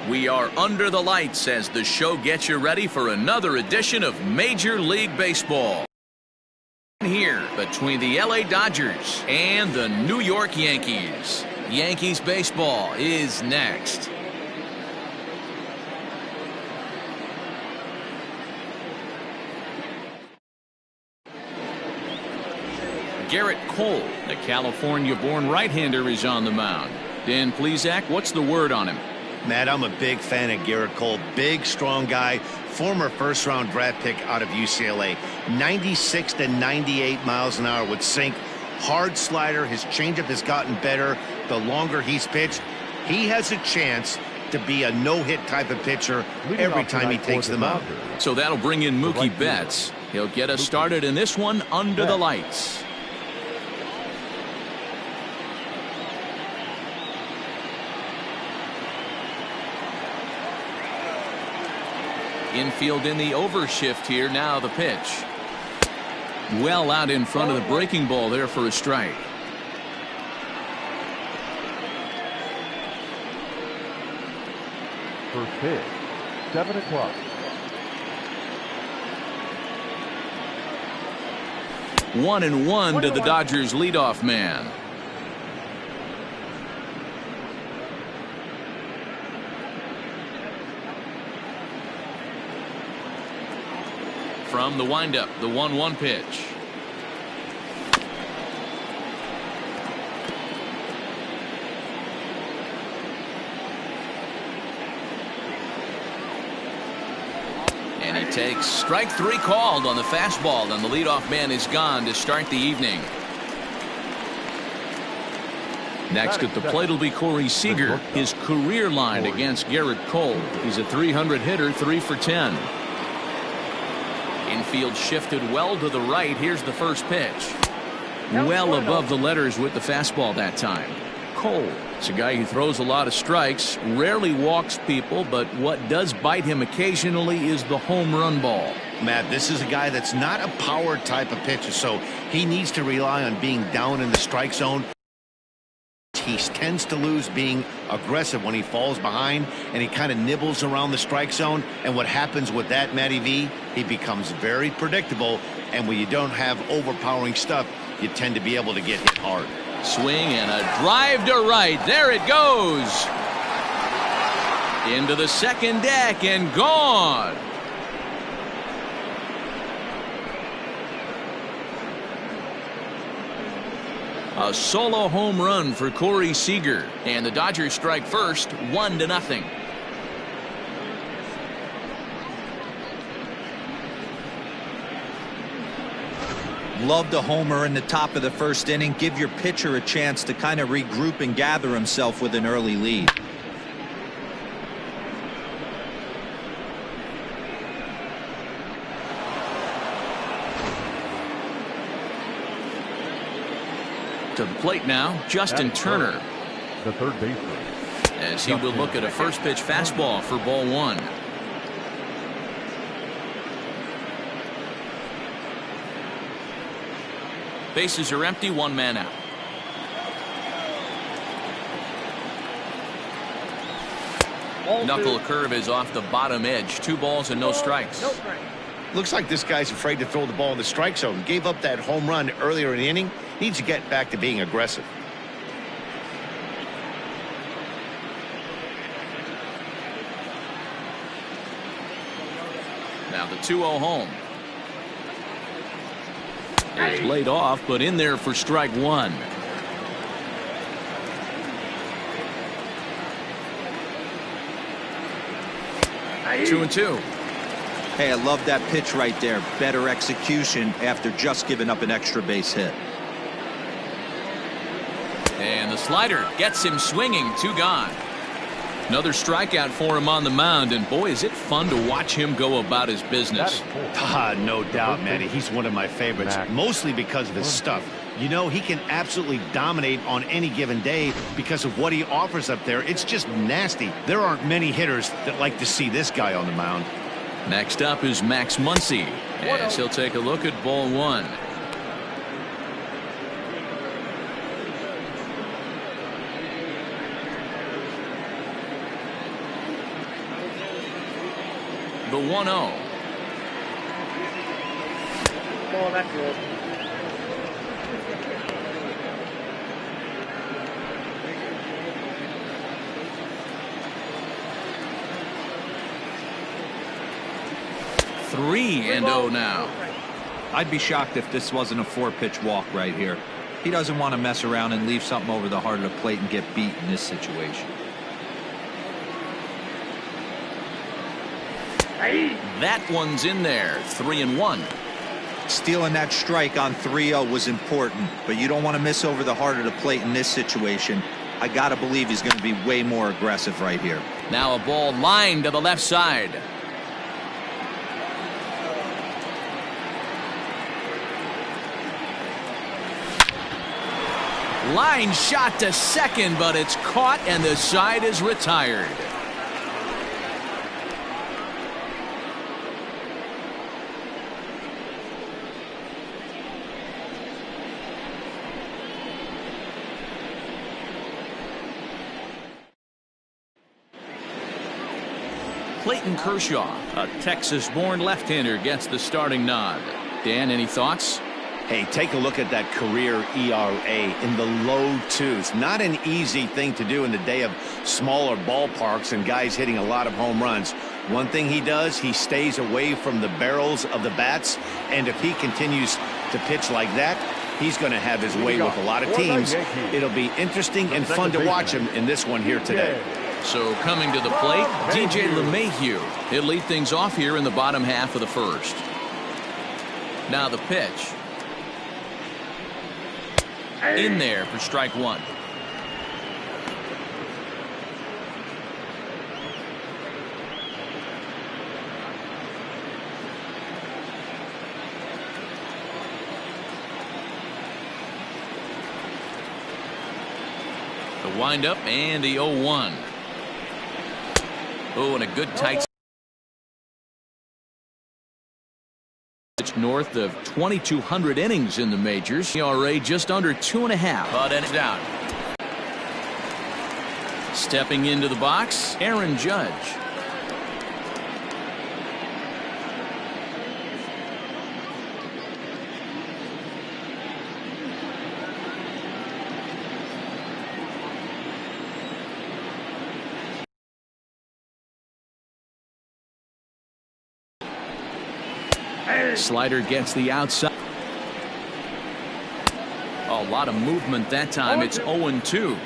We are under the lights as the show gets you ready for another edition of Major League Baseball. Here between the LA Dodgers and the New York Yankees. Yankees baseball is next. Garrett Cole, the California-born right-hander, is on the mound. Dan Plesac, what's the word on him? Matt, I'm a big fan of Garrett Cole. Big, strong guy. Former first-round draft pick out of UCLA. 96 to 98 miles an hour with sink. Hard slider. His changeup has gotten better the longer he's pitched. He has a chance to be a no-hit type of pitcher every time he takes them out. So that'll bring in Mookie Betts. He'll get us started in this one under the lights. Infield in the overshift here. Now the pitch. Well out in front of the breaking ball there for a strike. First pitch, 7 o'clock. 1-1 to the Dodgers leadoff man. From the windup, the 1-1 pitch. And he takes strike 3 called on the fastball, and the leadoff man is gone to start the evening. Next at the plate will be Corey Seager. His career line against Garrett Cole. He's a 300 hitter, 3 for 10. Infield shifted well to the right. Here's the first pitch. Well above the letters with the fastball that time. Cole, it's a guy who throws a lot of strikes, rarely walks people, but what does bite him occasionally is the home run ball. Matt, this is a guy that's not a power type of pitcher, so he needs to rely on being down in the strike zone. He tends to lose being aggressive when he falls behind, and he kind of nibbles around the strike zone. And what happens with that, Matty V, he becomes very predictable, and when you don't have overpowering stuff, you tend to be able to get hit hard. Swing and a drive to right. There it goes. Into the second deck and gone. A solo home run for Corey Seager, and the Dodgers strike first, 1-0. Loved a homer in the top of the first inning. Give your pitcher a chance to kind of regroup and gather himself with an early lead. To the plate now, Justin Turner. The third baseman. As he will look at a first pitch fastball for ball 1. Bases are empty, 1 man out. Knuckle curve is off the bottom edge. 2 balls and no strikes. Looks like this guy's afraid to throw the ball in the strike zone. Gave up that home run earlier in the inning. Needs to get back to being aggressive. Now the 2-0 home. It's laid off, but in there for strike 1. Two and two. Hey, I love that pitch right there. Better execution after just giving up an extra base hit. And the slider gets him swinging. 2 gone. Another strikeout for him on the mound, and boy, is it fun to watch him go about his business. No doubt, Matty. He's one of my favorites, mostly because of his stuff. You know, he can absolutely dominate on any given day because of what he offers up there. It's just nasty. There aren't many hitters that like to see this guy on the mound. Next up is Max Muncy, as he'll take a look at ball 1. the 1-0. Oh, that's good. Three and 0 now. I'd be shocked if this wasn't a 4-pitch walk right here. He doesn't want to mess around and leave something over the heart of the plate and get beat in this situation. That one's in there. 3-1. Stealing that strike on 3-0 was important, but you don't want to miss over the heart of the plate in this situation. I got to believe he's going to be way more aggressive right here. Now a ball lined to the left side. Line shot to second, but it's caught and the side is retired. Clayton Kershaw, a Texas-born left-hander, gets the starting nod. Dan, any thoughts? Hey, take a look at that career ERA in the low twos. Not an easy thing to do in the day of smaller ballparks and guys hitting a lot of home runs. One thing he does, he stays away from the barrels of the bats, and if he continues to pitch like that, he's going to have his way with a lot of teams. It'll be interesting and fun to watch him in this one here today. So coming to the plate, DJ LeMahieu. He'll lead things off here in the bottom half of the first. Now the pitch. In there for strike one. The windup and the 0-1. Oh, and a good tight. It's north of 2,200 innings in the majors. ERA just under 2.5. But it's down. Stepping into the box, Aaron Judge. Slider gets the outside. A lot of movement that time. It's 0-2.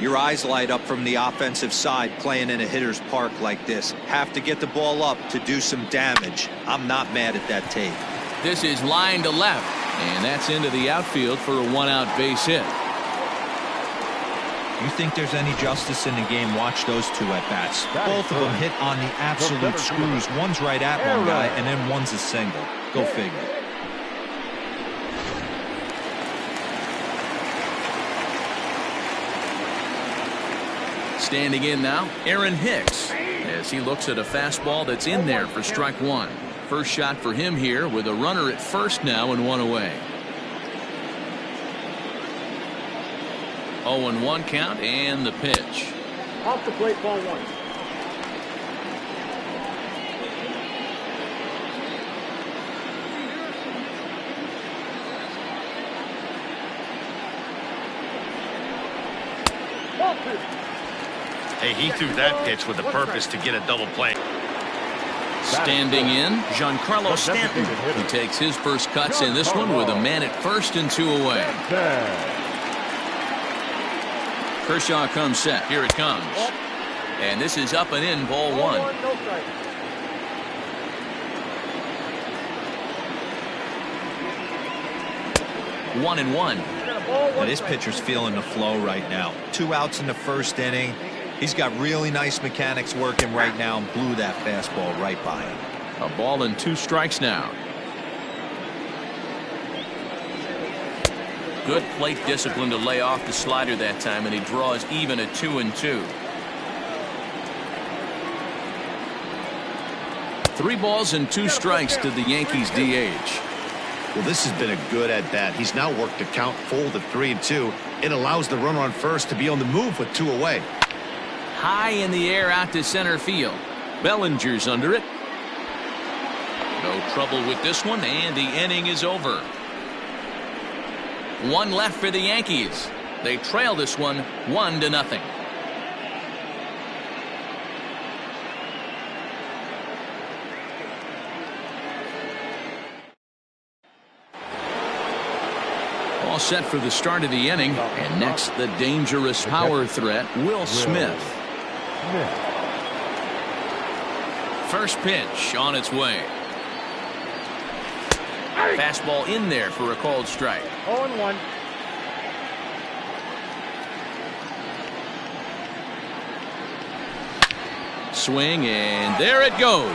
Your eyes light up from the offensive side playing in a hitter's park like this. Have to get the ball up to do some damage. I'm not mad at that tape. This is line to left, and that's into the outfield for a 1-out base hit. You think there's any justice in the game? Watch those two at bats. Both of them hit on the absolute screws. One's right at one guy, and then one's a single. Go figure. Standing in now, Aaron Hicks, as he looks at a fastball that's in there for strike one. First shot for him here with a runner at first now and one away. 0-1 count and the pitch. Off the plate, ball one. Hey, he threw that pitch with a purpose to get a double play. Standing in, Giancarlo Stanton, who takes his first cuts in this one with a man at first and two away. Kershaw comes set. Here it comes. And this is up and in, ball one. 1-1. Now, this pitcher's feeling the flow right now. 2 outs in the first inning. He's got really nice mechanics working right now and blew that fastball right by him. A ball and 2 strikes now. Good plate discipline to lay off the slider that time, and he draws even at 2-2. 3 balls and 2 strikes to the Yankees DH. Well, this has been a good at bat. He's now worked the count full to 3-2. It allows the runner on first to be on the move with 2 away. High in the air out to center field. Bellinger's under it. No trouble with this one, and the inning is over. One left for the Yankees. They trail this one 1-0. All set for the start of the inning. And next, the dangerous power threat, Will Smith. First pitch on its way. Fastball in there for a called strike. 0-1. Swing, and there it goes.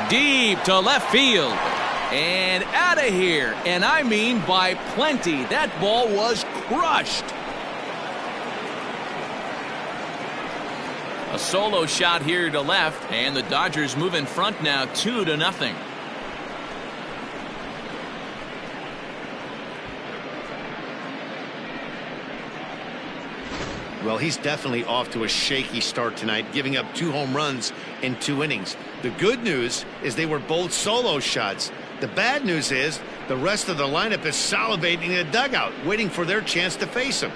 Deep to left field. And out of here. And I mean by plenty. That ball was crushed. A solo shot here to left, and the Dodgers move in front now 2-0. Well, he's definitely off to a shaky start tonight, giving up 2 home runs in 2 innings. The good news is they were both solo shots. The bad news is the rest of the lineup is salivating in the dugout, waiting for their chance to face him.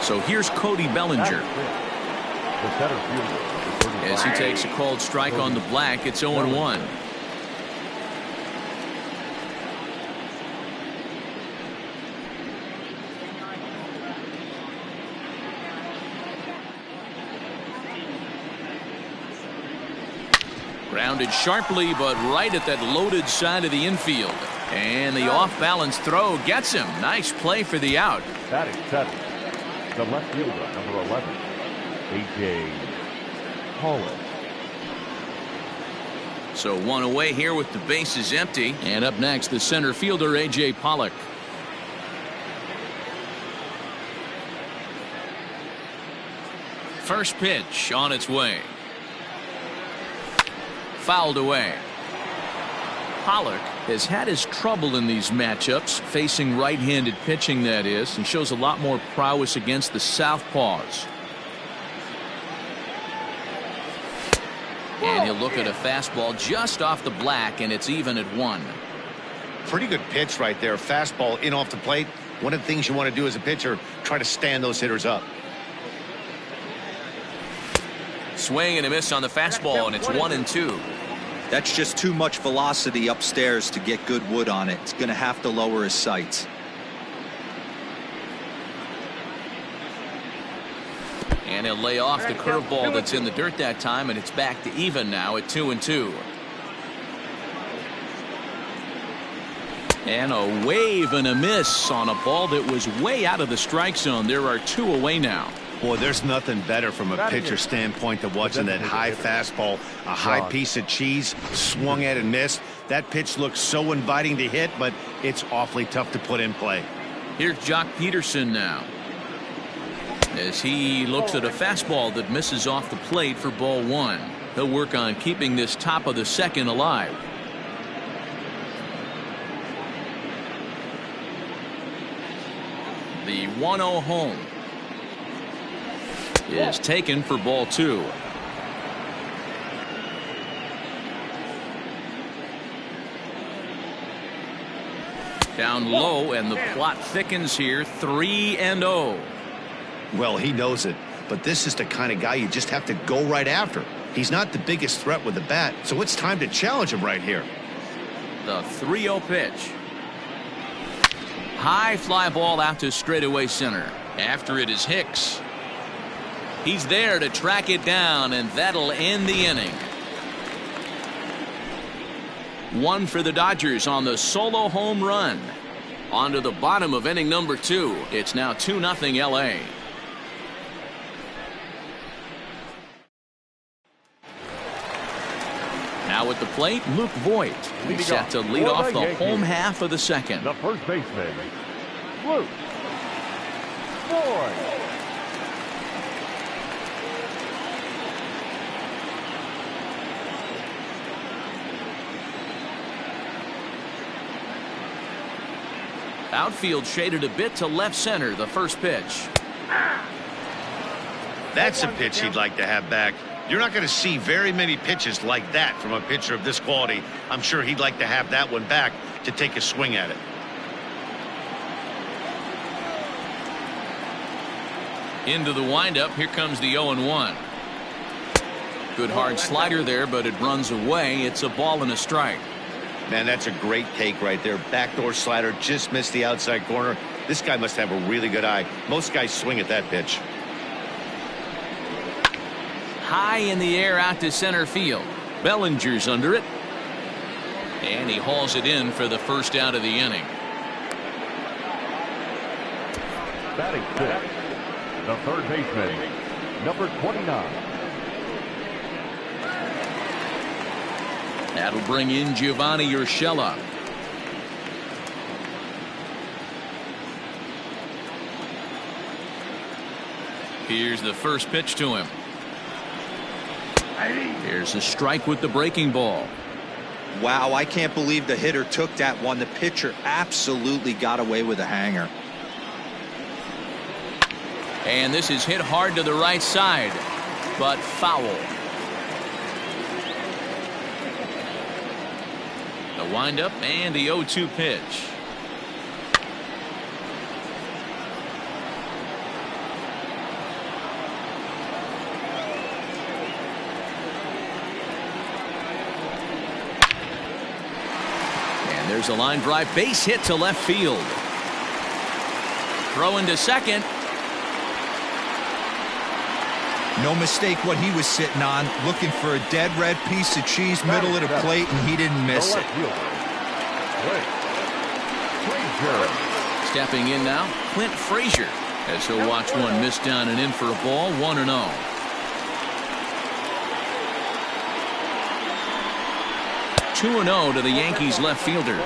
So here's Cody Bellinger. As he takes a called strike on the black, it's 0-1. Grounded sharply, but right at that loaded side of the infield. And the off-balance throw gets him. Nice play for the out. Batting 7, the left fielder, number 11, A.J. Pollock. So one away here with the bases empty. And up next, the center fielder, A.J. Pollock. First pitch on its way. Fouled away. Pollock has had his trouble in these matchups, facing right-handed pitching, that is, and shows a lot more prowess against the southpaws. And he'll look at a fastball just off the black, and it's even at 1. Pretty good pitch right there. Fastball in off the plate. One of the things you want to do as a pitcher, try to stand those hitters up. Swing and a miss on the fastball, and it's 1-2. That's just too much velocity upstairs to get good wood on it. It's going to have to lower his sights. And he'll lay off the curveball that's in the dirt that time, and it's back to even now at 2-2. And a wave and a miss on a ball that was way out of the strike zone. There are 2 away now. Boy, there's nothing better from a pitcher standpoint than watching that high fastball, a high piece of cheese, swung at and missed. That pitch looks so inviting to hit, but it's awfully tough to put in play. Here's Jock Peterson now, as he looks at a fastball that misses off the plate for ball 1. He'll work on keeping this top of the second alive. The 1-0 home is taken for ball 2. Down low, and the plot thickens here. 3-0. Well, he knows it, but this is the kind of guy you just have to go right after. He's not the biggest threat with the bat, so it's time to challenge him right here. The 3-0 pitch. High fly ball out to straightaway center. After it is Hicks. He's there to track it down, and that'll end the inning. 1 for the Dodgers on the solo home run. On to the bottom of inning number 2. It's now 2-0 LA. Now at the plate, Luke Voigt. He's set to lead off the home half of the second. The first baseman, Luke Voigt. Outfield shaded a bit to left center. The first pitch. That's a pitch he'd like to have back. You're not going to see very many pitches like that from a pitcher of this quality. I'm sure he'd like to have that one back to take a swing at it. Into the windup. Here comes the 0-1. Good hard slider there, but it runs away. It's a ball and a strike. Man, that's a great take right there. Backdoor slider, just missed the outside corner. This guy must have a really good eye. Most guys swing at that pitch. High in the air out to center field. Bellinger's under it. And he hauls it in for the first out of the inning. Batting fifth, the third baseman, number 29. That'll bring in Giovanni Urshela. Here's the first pitch to him. Here's a strike with the breaking ball. Wow, I can't believe the hitter took that one. The pitcher absolutely got away with a hanger. And this is hit hard to the right side, but foul. The windup and the 0-2 pitch. And there's a line drive, base hit to left field. Throw into second. No mistake what he was sitting on, looking for a dead red piece of cheese middle of the plate, and he didn't miss it. Stepping in now, Clint Frazier, as he'll watch one miss down and in for a ball, 1-0. Two 2-0 to the Yankees left fielder.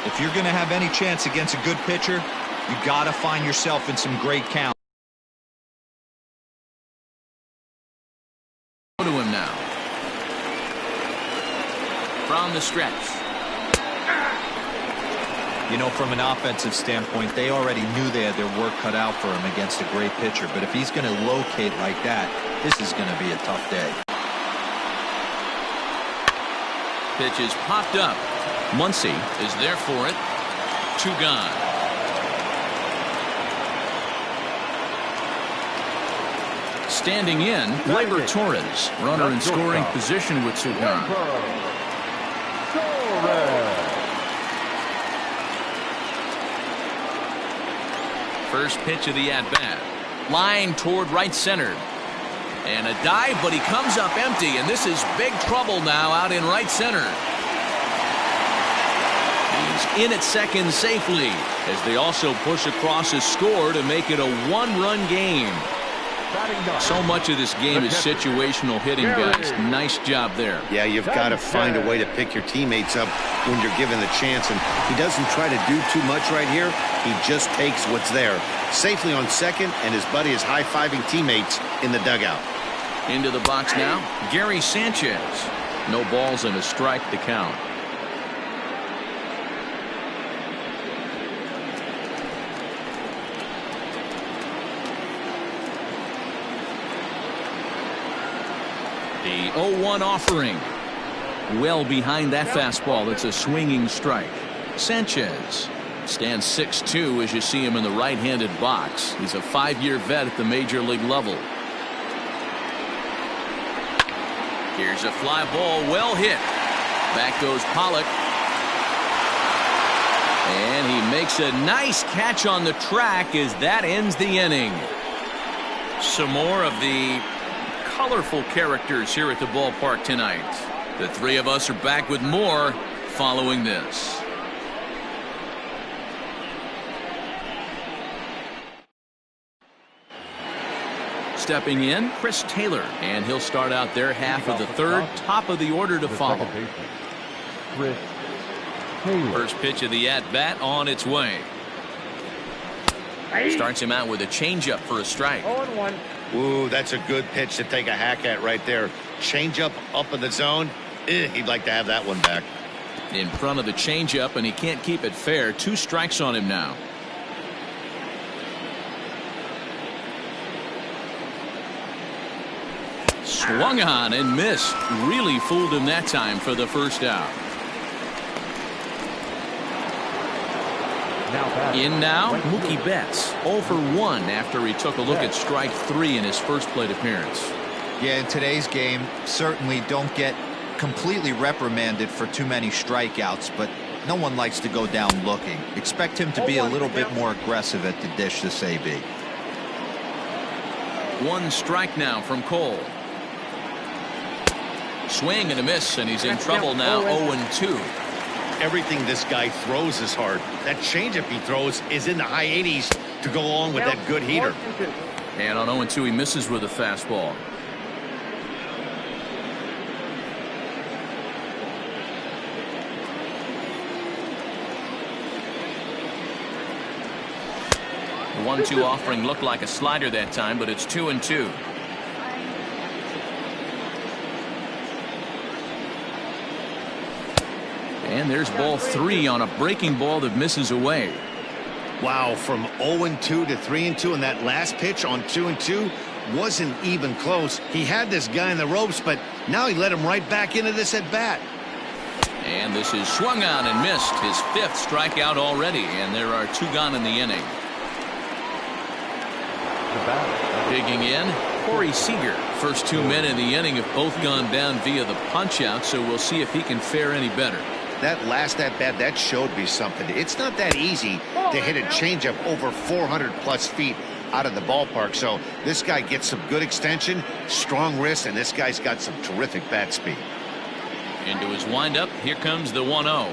If you're going to have any chance against a good pitcher, you got to find yourself in some great count. To him now. From the stretch. You know, from an offensive standpoint, they already knew they had their work cut out for him against a great pitcher. But if he's going to locate like that, this is going to be a tough day. Pitch is popped up. Muncy is there for it. 2 gone. Standing in, Gleyber Torres, runner in scoring position with 2 gone. First pitch of the at-bat. Line toward right center. And a dive, but he comes up empty, and this is big trouble now out in right center. He's in at second safely, as they also push across a score to make it a 1-run game. So much of this game is situational hitting, guys. Nice job there. Yeah, you've got to find a way to pick your teammates up when you're given the chance, and he doesn't try to do too much right here. He just takes what's there. Safely on second, and his buddy is high-fiving teammates in the dugout. Into the box now, Gary Sanchez. No balls and a strike to count. The 0-1 offering. Well behind that fastball. It's a swinging strike. Sanchez stands 6'2" as you see him in the right-handed box. He's a 5-year vet at the major league level. Here's a fly ball, well hit. Back goes Pollock. And he makes a nice catch on the track as that ends the inning. Some more of the colorful characters here at the ballpark tonight. The three of us are back with more following this. Stepping in, Chris Taylor, and he'll start out their half of the third, top of the order to follow. Chris Taylor. First pitch of the at-bat on its way. Starts him out with a changeup for a strike. 0-1. Ooh, that's a good pitch to take a hack at right there. Changeup up in the zone. He'd like to have that one back. In front of the changeup, and he can't keep it fair. 2 strikes on him now. Swung on and missed. Really fooled him that time for the first out. In now, Mookie Betts, 0 for 1 after he took a look at strike 3 in his first plate appearance. Yeah, in today's game, certainly don't get completely reprimanded for too many strikeouts, but no one likes to go down looking. Expect him to be a little bit more aggressive at the dish this AB. 1 strike now from Cole. Swing and a miss, and he's in trouble now. 0-2. Everything this guy throws is hard. That changeup he throws is in the high 80s to go along with that good heater. And on 0-2, he misses with a fastball. The 1-2 offering looked like a slider that time, but it's 2-2. And there's ball 3 on a breaking ball that misses away. Wow, from 0-2 to 3-2, and that last pitch on 2-2 wasn't even close. He had this guy in the ropes, but now he let him right back into this at bat. And this is swung on and missed. His 5th strikeout already, and there are 2 gone in the inning. Digging in, Corey Seager. First 2 men in the inning have both gone down via the punch-out, so we'll see if he can fare any better. That last at-bat, that showed me something. It's not that easy to hit a changeup over 400-plus feet out of the ballpark. So this guy gets some good extension, strong wrist, and this guy's got some terrific bat speed. Into his windup, here comes the 1-0.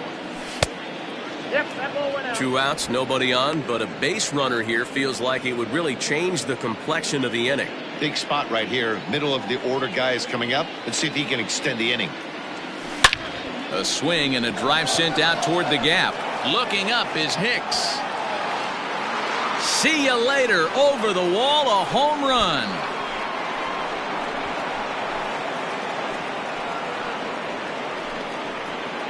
Yep, that ball went out. 2 outs, nobody on, but a base runner here feels like it would really change the complexion of the inning. Big spot right here. Middle of the order guy is coming up. Let's see if he can extend the inning. A swing and a drive sent out toward the gap. Looking up is Hicks. See you later. Over the wall, a home run.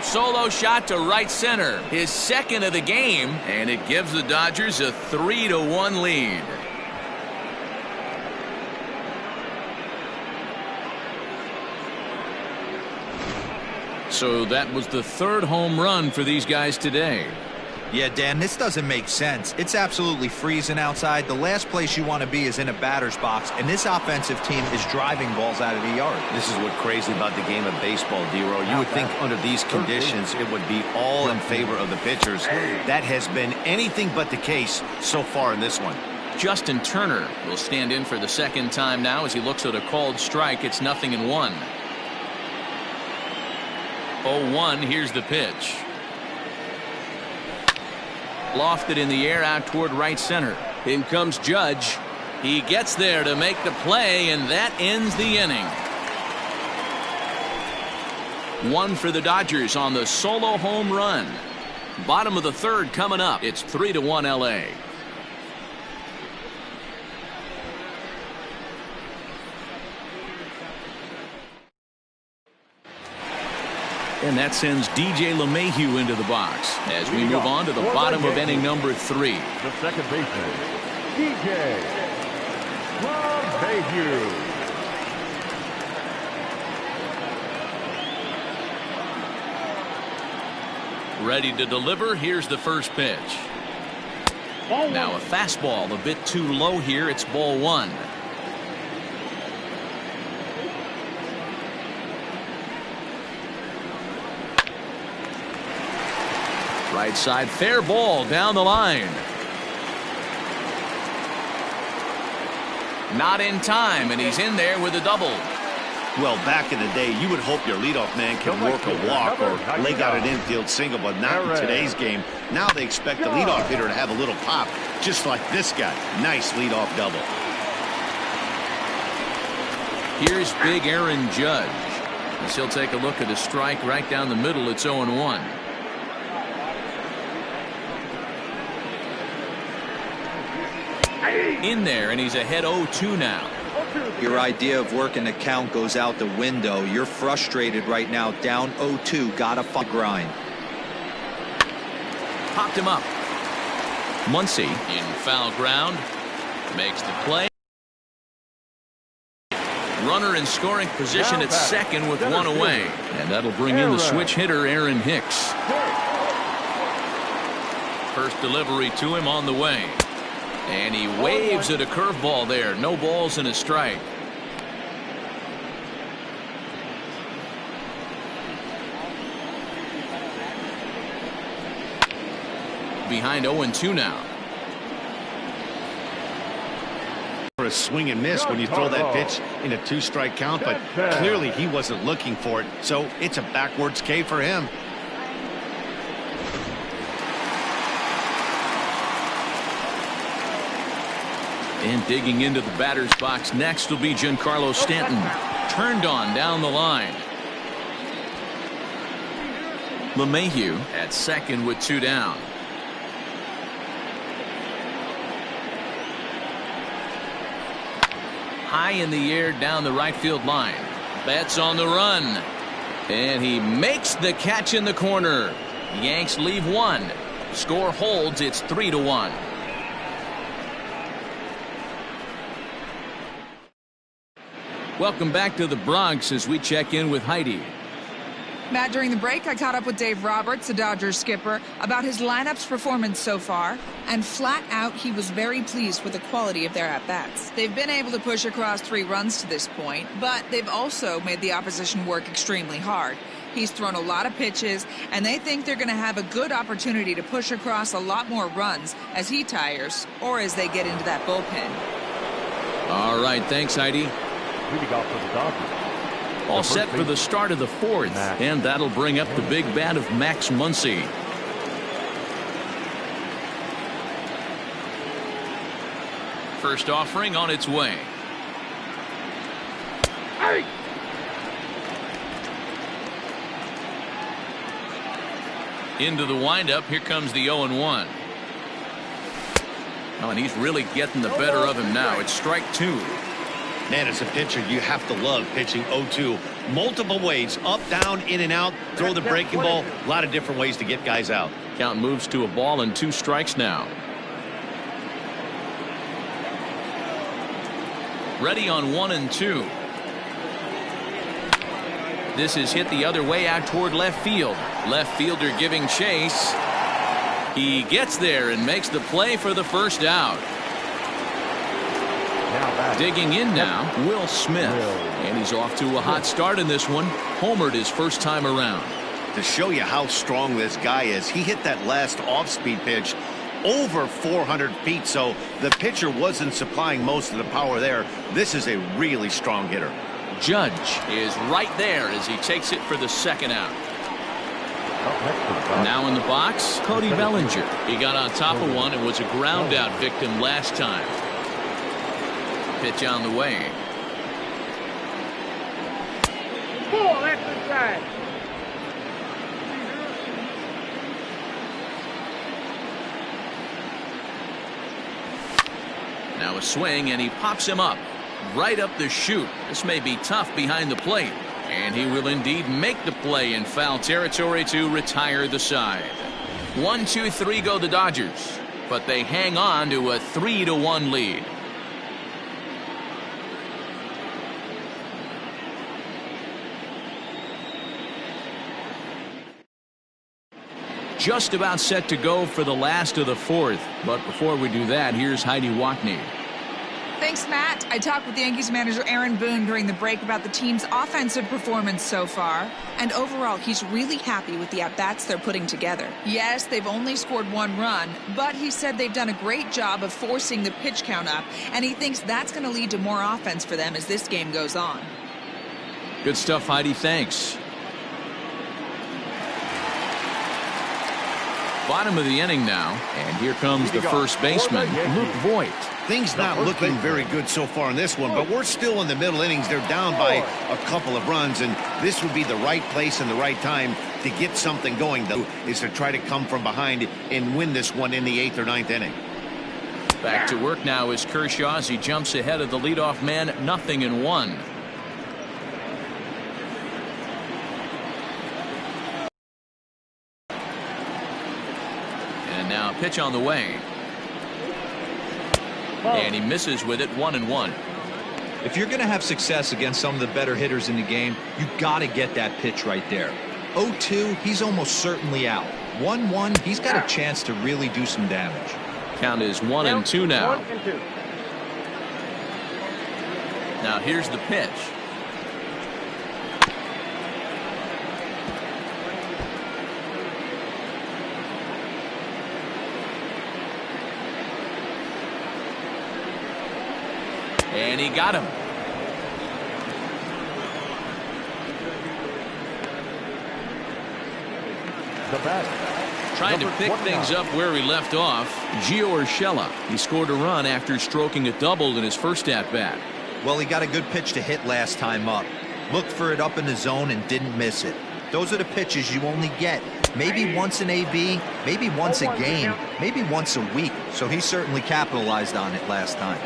Solo shot to right center. His 2nd of the game, and it gives the Dodgers a 3-1 lead. So that was the 3rd home run for these guys today. Yeah, Dan, this doesn't make sense. It's absolutely freezing outside. The last place you want to be is in a batter's box, and this offensive team is driving balls out of the yard. This is what's crazy about the game of baseball, D-Row. You would think under these conditions it would be all in favor of the pitchers. That has been anything but the case so far in this one. Justin Turner will stand in for the 2nd time now as he looks at a called strike. It's 0-1. 0-1, here's the pitch. Lofted in the air out toward right center. In comes Judge. He gets there to make the play, and that ends the inning. 1 for the Dodgers on the solo home run. Bottom of the 3rd coming up. It's 3-1 LA. And that sends DJ LeMahieu into the box as we move on to the bottom of inning number 3. The second baseman, DJ LeMahieu. Ready to deliver. Here's the first pitch. Now a fastball a bit too low here. It's ball 1. Right side, fair ball down the line. Not in time, and he's in there with a double. Well, back in the day, you would hope your leadoff man can work a walk or leg out an infield single, but not in today's game. Now they expect the leadoff hitter to have a little pop, just like this guy. Nice leadoff double. Here's big Aaron Judge. As he'll take a look at a strike right down the middle. It's 0-1. In there, and he's ahead 0-2 now. Your idea of working the count goes out the window. You're frustrated right now, down 0-2. Gotta find grind. Popped him up. Muncy in foul ground makes the play. runner in scoring position at second with one away. And that'll bring in the switch hitter, Aaron Hicks. First delivery to him on the way. And he waves at a curveball there. No balls and a strike. Behind 0-2 now. For a swing and miss when you throw that pitch in a 2-strike count, but clearly he wasn't looking for it, so it's a backwards K for him. And digging into the batter's box next will be Giancarlo Stanton. Turned on down the line. LeMahieu at second with 2 down. High in the air down the right field line. Betts on the run. And he makes the catch in the corner. Yanks leave 1. Score holds. It's 3-1. Welcome back to the Bronx as we check in with Heidi. Matt, during the break, I caught up with Dave Roberts, the Dodgers skipper, about his lineup's performance so far, and flat out, he was very pleased with the quality of their at-bats. They've been able to push across 3 runs to this point, but they've also made the opposition work extremely hard. He's thrown a lot of pitches, and they think they're going to have a good opportunity to push across a lot more runs as he tires or as they get into that bullpen. All right, thanks, Heidi. Leading off for the Dodgers. All set for the start of the 4th, and that'll bring up the big bat of Max Muncy. First offering on its way. Into the windup. Here comes the 0-1. Oh, and he's really getting the better of him now. It's strike 2. Man, as a pitcher, you have to love pitching 0-2. Multiple ways, up, down, in and out, throw the breaking ball. A lot of different ways to get guys out. Count moves to a ball and 2 strikes now. Ready on 1-2. This is hit the other way out toward left field. Left fielder giving chase. He gets there and makes the play for the first out. Digging in now, Will Smith. And he's off to a hot start in this one. Homered his first time around. To show you how strong this guy is, he hit that last off-speed pitch over 400 feet, so the pitcher wasn't supplying most of the power there. This is a really strong hitter. Judge is right there as he takes it for the second out. Now in the box, Cody Bellinger. He got on top of one and was a ground out victim last time. Pitch on the way. Ball exercise. Now a swing, and he pops him up right up the chute. This may be tough behind the plate, and he will indeed make the play in foul territory to retire the side. 1-2-3 go the Dodgers, but they hang on to a 3-1 lead. Just about set to go for the last of the 4th. But before we do that, here's Heidi Watney. Thanks, Matt. I talked with Yankees manager Aaron Boone during the break about the team's offensive performance so far. And overall, he's really happy with the at-bats they're putting together. Yes, they've only scored 1 run, but he said they've done a great job of forcing the pitch count up, and he thinks that's going to lead to more offense for them as this game goes on. Good stuff, Heidi. Thanks. Bottom of the inning now, and here comes the first baseman, Luke Voigt. Things not looking very good so far in this one, but we're still in the middle innings. They're down by a couple of runs, and this would be the right place and the right time to get something going, though, is to try to come from behind and win this one in the 8th or 9th inning. Back to work now is Kershaw as he jumps ahead of the leadoff man, 0-1. Now pitch on the way. And he misses with it, 1-1. If you're going to have success against some of the better hitters in the game, you got to get that pitch right there. 0-2, he's almost certainly out. 1-1, he's got a chance to really do some damage. Count is 1-2 now. 1-2. Now here's the pitch. And he got him. The bat. Trying to pick things up where he left off. Gio Urshela. He scored a run after stroking a double in his first at-bat. Well, he got a good pitch to hit last time up. Looked for it up in the zone and didn't miss it. Those are the pitches you only get maybe once an AB, maybe once a game, maybe once a week. So he certainly capitalized on it last time.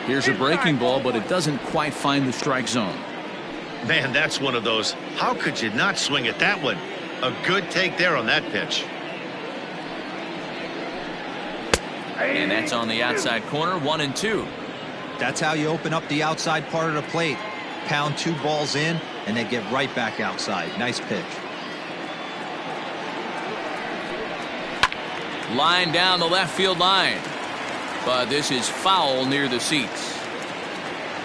Here's a breaking ball, but it doesn't quite find the strike zone. Man, that's one of those. How could you not swing at that one? A good take there on that pitch. And that's on the outside corner, 1-2. That's how you open up the outside part of the plate. Pound 2 balls in, and they get right back outside. Nice pitch. Line down the left field line. But this is foul near the seats.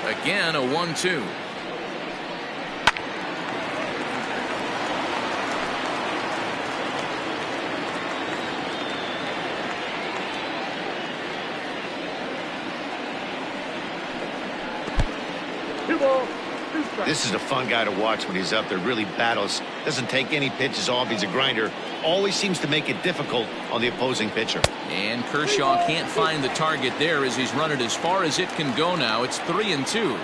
Again, a 1-2. This is a fun guy to watch when he's up there. Really battles. Doesn't take any pitches off. He's a grinder. Always seems to make it difficult on the opposing pitcher. And Kershaw can't find the target there as he's run it as far as it can go now. It's 3-2.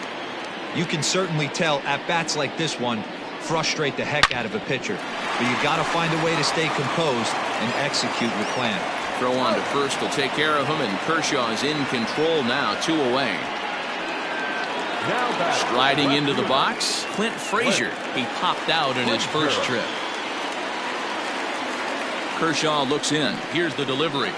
You can certainly tell at bats like this one frustrate the heck out of a pitcher. But you got to find a way to stay composed and execute your plan. Throw on to first will take care of him, and Kershaw is in control now, 2 away. Striding into the box, Clint Frazier. He popped out in his first trip. Kershaw looks in. Here's the delivery.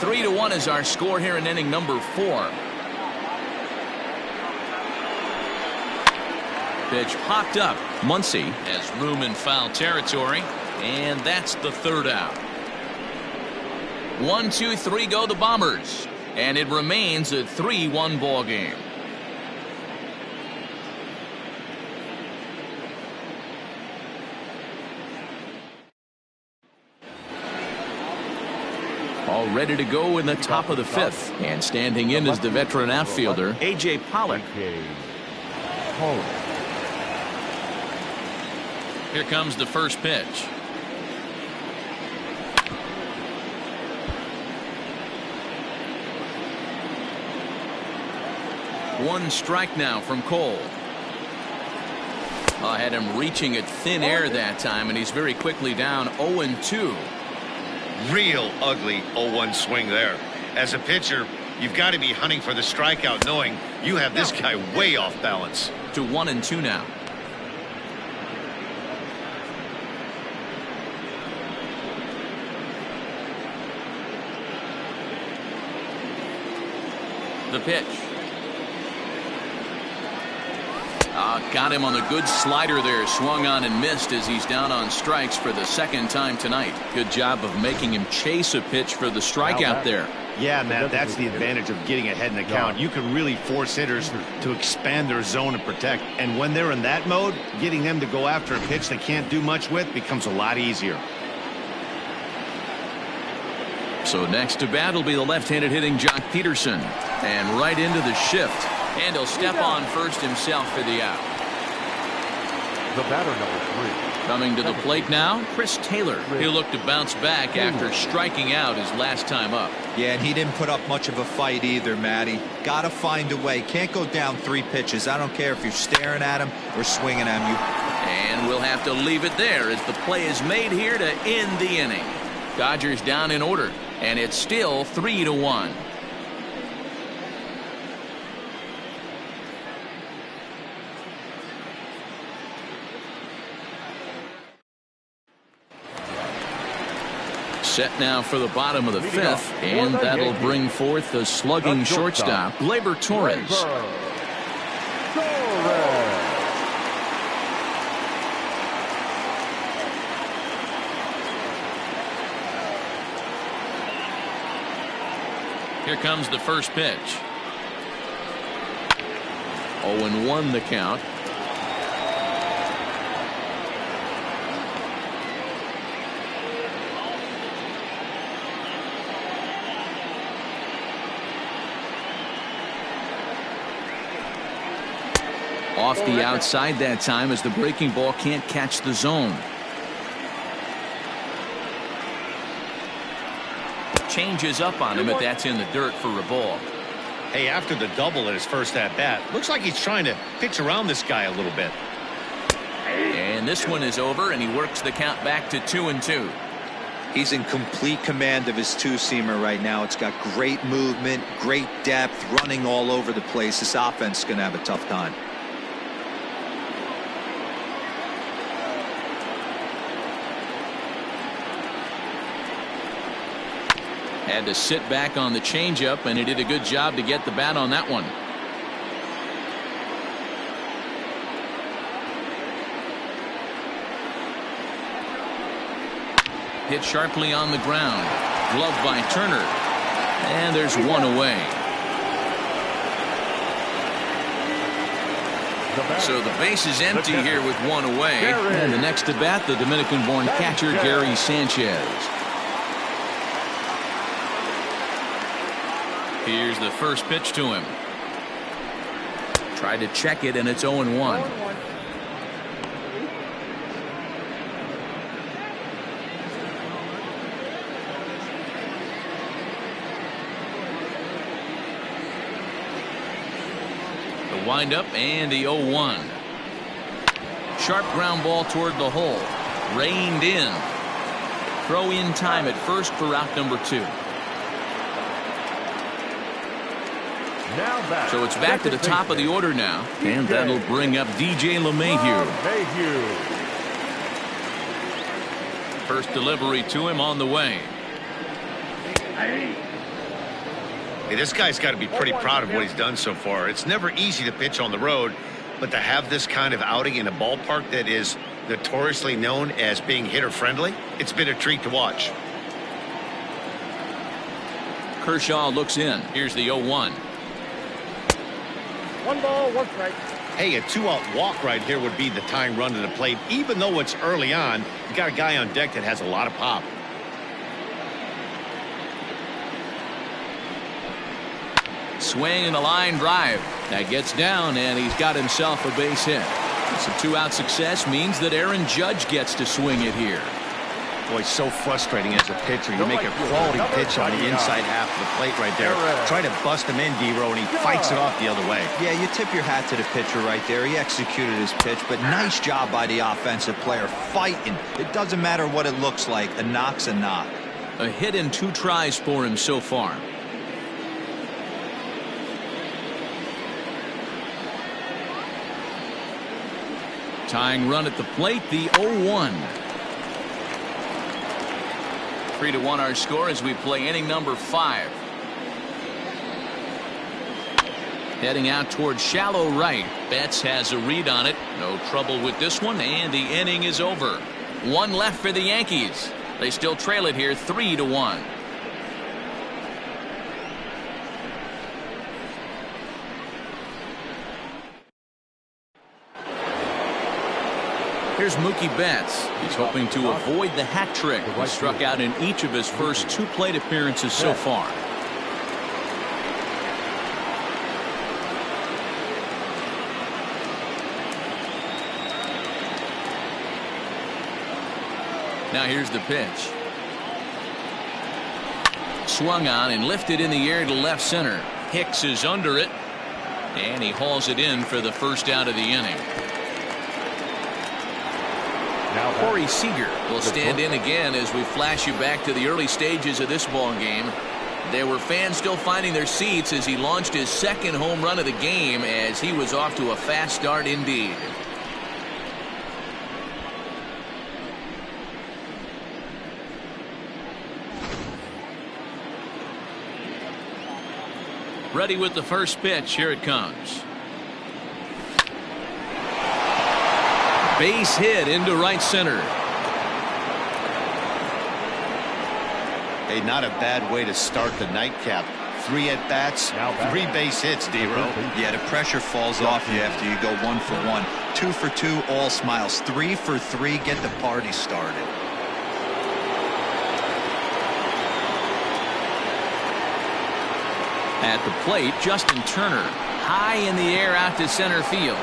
Three to 1 is our score here in inning number 4. Pitch popped up. Muncy has room in foul territory, and that's the third out. 1, 2, 3 go the Bombers, and it remains a 3-1 ball game. All ready to go in the top of the 5th, and standing in is the veteran outfielder A.J. Pollock. Here comes the first pitch. One strike now from Cole. I had him reaching at thin air that time, and he's very quickly down 0-2. Real ugly 0-1 swing there. As a pitcher, you've got to be hunting for the strikeout, knowing you have this guy way off balance. To 1-2 now. The pitch. Got him on the good slider there. Swung on and missed as he's down on strikes for the second time tonight. Good job of making him chase a pitch for the strikeout there. Yeah, man, that's the advantage of getting ahead in the count. You can really force hitters to expand their zone and protect. And when they're in that mode, getting them to go after a pitch they can't do much with becomes a lot easier. So next to bat will be the left-handed hitting Jock Peterson. And right into the shift. And he'll step on first himself for the out. The batter, number 3. Coming to the plate now, Chris Taylor. He'll look to bounce back after striking out his last time up. Yeah, and he didn't put up much of a fight either, Matty. Got to find a way. Can't go down 3 pitches. I don't care if you're staring at him or swinging at him. And we'll have to leave it there as the play is made here to end the inning. Dodgers down in order, and it's still 3-1. Set now for the bottom of the fifth, and that'll bring forth the slugging shortstop, Gleyber Torres. Here comes the first pitch. 0-1 the count. Off the outside that time as the breaking ball can't catch the zone. Changes up on him, but that's in the dirt for a ball. Hey, after the double at his first at-bat, looks like he's trying to pitch around this guy a little bit. And this one is over, and he works the count back to 2-2. He's in complete command of his two-seamer right now. It's got great movement, great depth, running all over the place. This offense is going to have a tough time. Had to sit back on the changeup, and he did a good job to get the bat on that one. Hit sharply on the ground. Gloved by Turner. And there's one away. So the base is empty here with one away. And the next to bat, the Dominican-born catcher, Gary Sanchez. Here's the first pitch to him. Tried to check it, and it's 0-1. The windup and the 0-1. Sharp ground ball toward the hole. Reined in. Throw in time at first for out number 2. So it's back to the top of the order now, and that'll bring up DJ LeMahieu. First delivery to him on the way. Hey, this guy's got to be pretty proud of what he's done so far. It's never easy to pitch on the road, but to have this kind of outing in a ballpark that is notoriously known as being hitter-friendly, it's been a treat to watch. Kershaw looks in. Here's the 0-1. 1 ball, 1 strike. Hey, a 2-out walk right here would be the tying run to the plate. Even though it's early on, you got a guy on deck that has a lot of pop. Swing and a line drive. That gets down, and he's got himself a base hit. Some 2-out success means that Aaron Judge gets to swing it here. Boy, so frustrating as a pitcher. You make a quality pitch on the inside half of the plate right there. Try to bust him in, D-Row, and he fights it off the other way. Yeah, you tip your hat to the pitcher right there. He executed his pitch, but nice job by the offensive player fighting. It doesn't matter what it looks like. A knock's a knock. A hit in 2 tries for him so far. Tying run at the plate, the 0-1. 3-1 our score as we play inning number 5. Heading out towards shallow right. Betts has a read on it. No trouble with this one, and the inning is over. 1 left for the Yankees. They still trail it here 3-1. Here's Mookie Betts. He's hoping to avoid the hat trick. He struck out in each of his first 2 plate appearances so far. Now here's the pitch. Swung on and lifted in the air to left center. Hicks is under it, and he hauls it in for the first out of the inning. Now Corey Seager will stand in again as we flash you back to the early stages of this ball game. There were fans still finding their seats as he launched his 2nd home run of the game, as he was off to a fast start indeed. Ready with the first pitch. Here it comes. Base hit into right center. Hey, not a bad way to start the nightcap. 3 at-bats, 3 base hits, D-Row. Yeah, the pressure falls off you after you go 1 for 1. 2 for 2, all smiles. 3 for 3, get the party started. At the plate, Justin Turner. High in the air out to center field.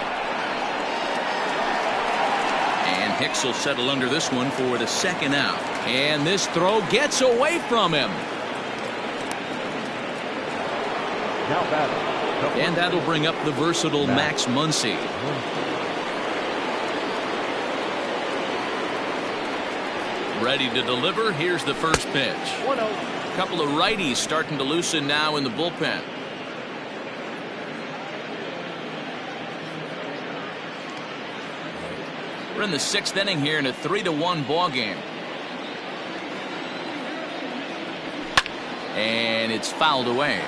And Hicks will settle under this one for the second out. And this throw gets away from him. And that'll bring up the versatile Max Muncy. Ready to deliver. Here's the first pitch. A couple of righties starting to loosen now in the bullpen. We're in the 6th inning here in a 3-1 ball game. And it's fouled away.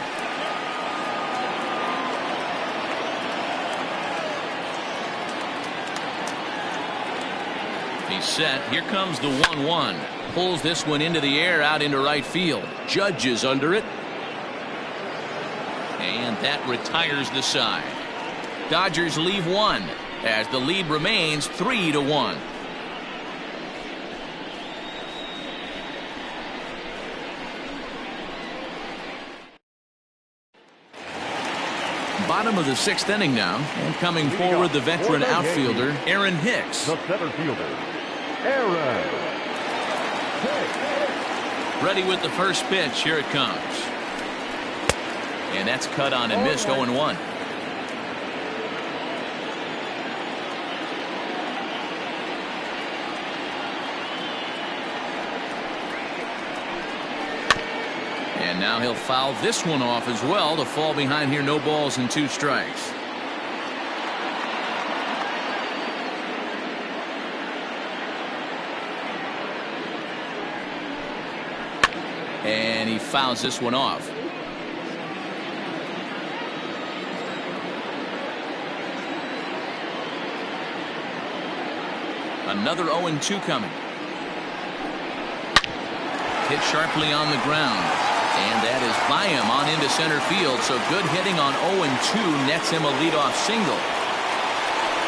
He's set. Here comes the 1-1. Pulls this one into the air out into right field. Judge is under it. And that retires the side. Dodgers leave one as the lead remains 3-1. Bottom of the 6th inning now, and coming forward the veteran outfielder Aaron Hicks. The center fielder, Aaron Hicks. Ready with the first pitch. Here it comes. And that's cut on and missed. 0-1. And now he'll foul this one off as well to fall behind here. No balls and 2 strikes. And he fouls this one off. Another 0-2 coming. Hit sharply on the ground. And that is by him on into center field. So good hitting on 0-2 nets him a leadoff single.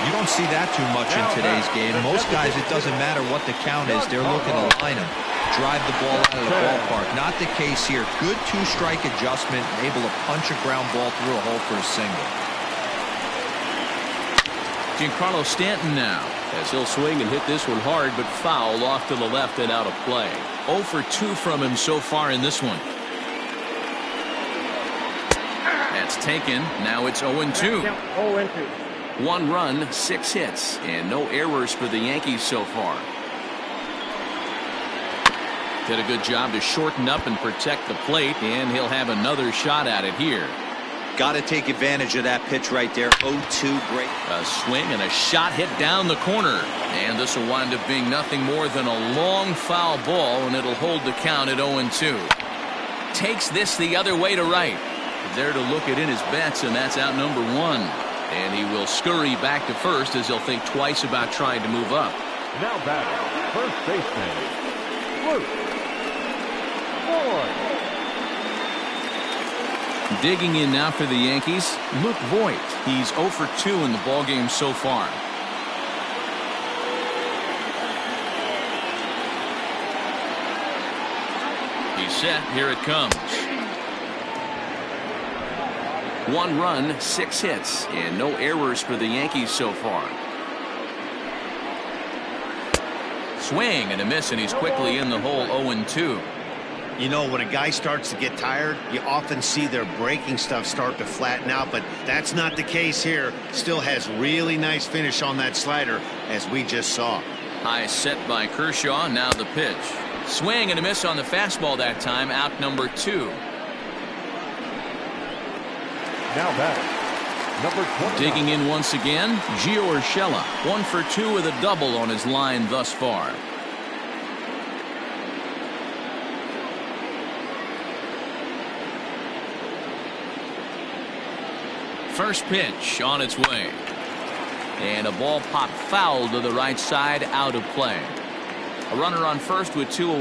You don't see that too much in today's game. Most guys, it doesn't matter what the count is. They're looking to line him, drive the ball out of the ballpark. Not the case here. Good 2-strike adjustment, able to punch a ground ball through a hole for a single. Giancarlo Stanton now, as he'll swing and hit this one hard, but foul off to the left and out of play. 0 for 2 from him so far in this one. That's taken. Now it's 0-2. 0-2. 1 run, 6 hits, and no errors for the Yankees so far. Did a good job to shorten up and protect the plate, and he'll have another shot at it here. Got to take advantage of that pitch right there. 0-2, great. A swing and a shot hit down the corner. And this will wind up being nothing more than a long foul ball, and it'll hold the count at 0-2. Takes this the other way to right. There to look it in his bets, and that's out number 1. And he will scurry back to first as he'll think twice about trying to move up. Now batting, first baseman, Luke Voigt. Digging in now for the Yankees, Luke Voigt. He's 0 for 2 in the ballgame so far. He's set. Here it comes. 1 run, 6 hits, and no errors for the Yankees so far. Swing and a miss, and he's quickly in the hole. 0-2. You know, when a guy starts to get tired, you often see their breaking stuff start to flatten out, but that's not the case here. Still has really nice finish on that slider, as we just saw. High set by Kershaw. Now the pitch. Swing and a miss on the fastball that time. Out number 2. Now batting, number 29. Digging in once again, Gio Urshela. 1 for 2 with a double on his line thus far. First pitch on its way. And a ball popped foul to the right side, out of play. A runner on first with 2 away.